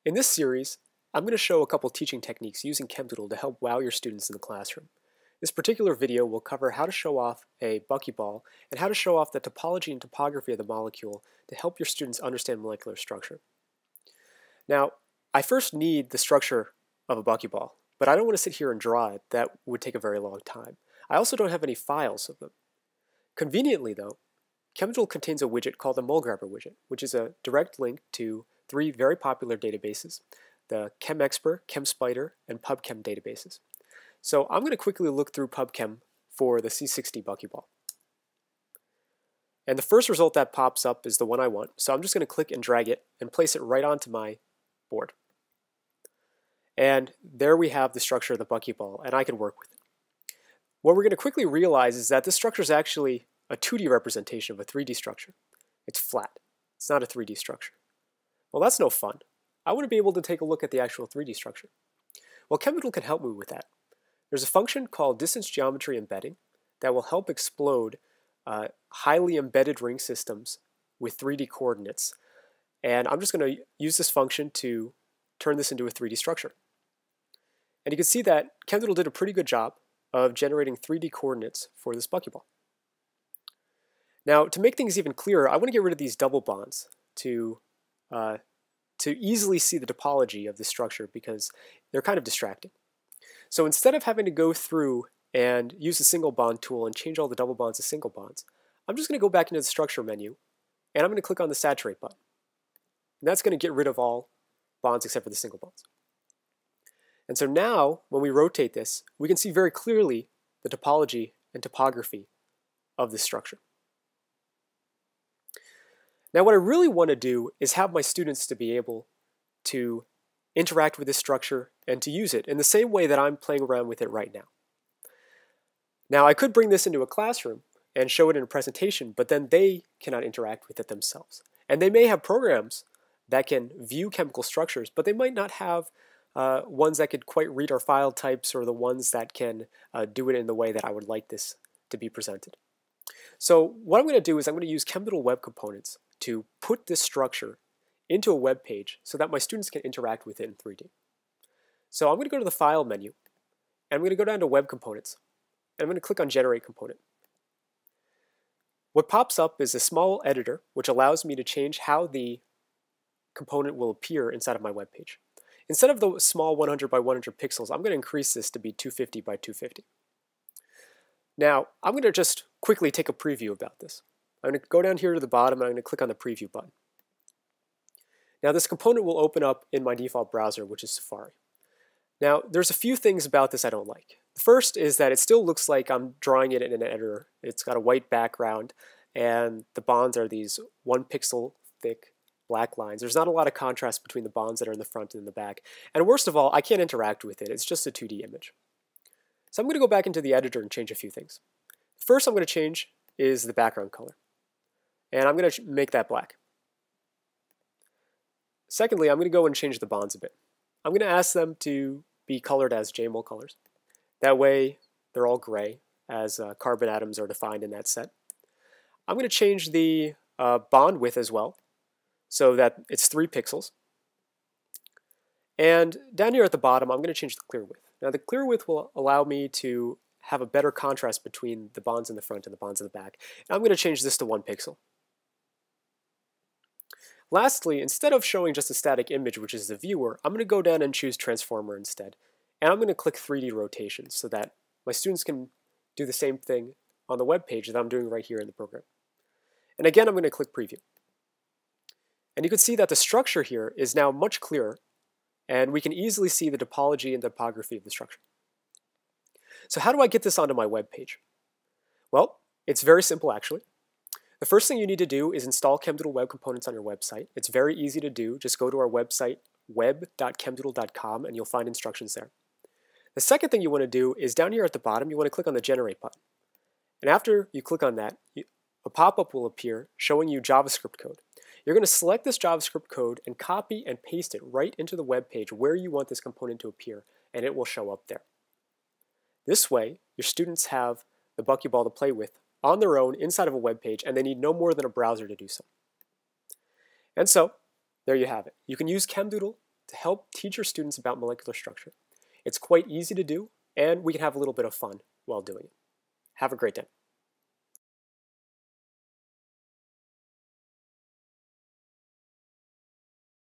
In this series, I'm going to show a couple teaching techniques using ChemDoodle to help wow your students in the classroom. This particular video will cover how to show off a Buckyball and how to show off the topology and topography of the molecule to help your students understand molecular structure. Now, I first need the structure of a Buckyball, but I don't want to sit here and draw it. That would take a very long time. I also don't have any files of them. Conveniently though, ChemDoodle contains a widget called the MoleGrabber widget, which is a direct link to three very popular databases, the ChemExpert, ChemSpider, and PubChem databases. So I'm going to quickly look through PubChem for the C60 Buckyball. And the first result that pops up is the one I want, so I'm just going to click and drag it and place it right onto my board. And there we have the structure of the Buckyball, and I can work with it. What we're going to quickly realize is that this structure is actually a 2D representation of a 3D structure. It's flat. It's not a 3D structure. Well, that's no fun. I want to be able to take a look at the actual 3D structure. Well, ChemDoodle can help me with that. There's a function called distance geometry embedding that will help explode highly embedded ring systems with 3D coordinates. And I'm just going to use this function to turn this into a 3D structure. And you can see that ChemDoodle did a pretty good job of generating 3D coordinates for this Buckyball. Now, to make things even clearer, I want to get rid of these double bonds to easily see the topology of this structure because they're kind of distracting. So instead of having to go through and use the single bond tool and change all the double bonds to single bonds, I'm just going to go back into the structure menu and I'm going to click on the saturate button. And that's going to get rid of all bonds except for the single bonds. And so now, when we rotate this, we can see very clearly the topology and topography of this structure. Now what I really want to do is have my students to be able to interact with this structure and to use it in the same way that I'm playing around with it right now. Now I could bring this into a classroom and show it in a presentation, but then they cannot interact with it themselves. And they may have programs that can view chemical structures, but they might not have ones that could quite read our file types or the ones that can do it in the way that I would like this to be presented. So what I'm going to do is I'm going to use ChemDoodle web components to put this structure into a web page so that my students can interact with it in 3D. So I'm going to go to the File menu, and I'm going to go down to Web Components, and I'm going to click on Generate Component. What pops up is a small editor which allows me to change how the component will appear inside of my web page. Instead of the small 100 by 100 pixels, I'm going to increase this to be 250 by 250. Now, I'm going to just quickly take a preview about this. I'm going to go down here to the bottom and I'm going to click on the preview button. Now this component will open up in my default browser, which is Safari. Now there's a few things about this I don't like. The first is that it still looks like I'm drawing it in an editor. It's got a white background and the bonds are these 1 pixel thick black lines. There's not a lot of contrast between the bonds that are in the front and in the back. And worst of all, I can't interact with it. It's just a 2D image. So I'm going to go back into the editor and change a few things. First I'm going to change is the background color. And I'm going to make that black. Secondly, I'm going to go and change the bonds a bit. I'm going to ask them to be colored as JMOL colors. That way they're all gray as carbon atoms are defined in that set. I'm going to change the bond width as well so that it's 3 pixels. And down here at the bottom I'm going to change the clear width. Now the clear width will allow me to have a better contrast between the bonds in the front and the bonds in the back. And I'm going to change this to 1 pixel. Lastly, instead of showing just a static image, which is the viewer, I'm going to go down and choose Transformer instead. And I'm going to click 3D rotation so that my students can do the same thing on the web page that I'm doing right here in the program. And again, I'm going to click Preview. And you can see that the structure here is now much clearer, and we can easily see the topology and the topography of the structure. So how do I get this onto my web page? Well, it's very simple actually. The first thing you need to do is install ChemDoodle web components on your website. It's very easy to do. Just go to our website, web.chemdoodle.com, and you'll find instructions there. The second thing you want to do is down here at the bottom, you want to click on the Generate button. And after you click on that, a pop-up will appear showing you JavaScript code. You're going to select this JavaScript code and copy and paste it right into the web page where you want this component to appear, and it will show up there. This way, your students have the Buckyball to play with on their own inside of a web page, and they need no more than a browser to do so. And so, there you have it. You can use ChemDoodle to help teach your students about molecular structure. It's quite easy to do, and we can have a little bit of fun while doing it. Have a great day.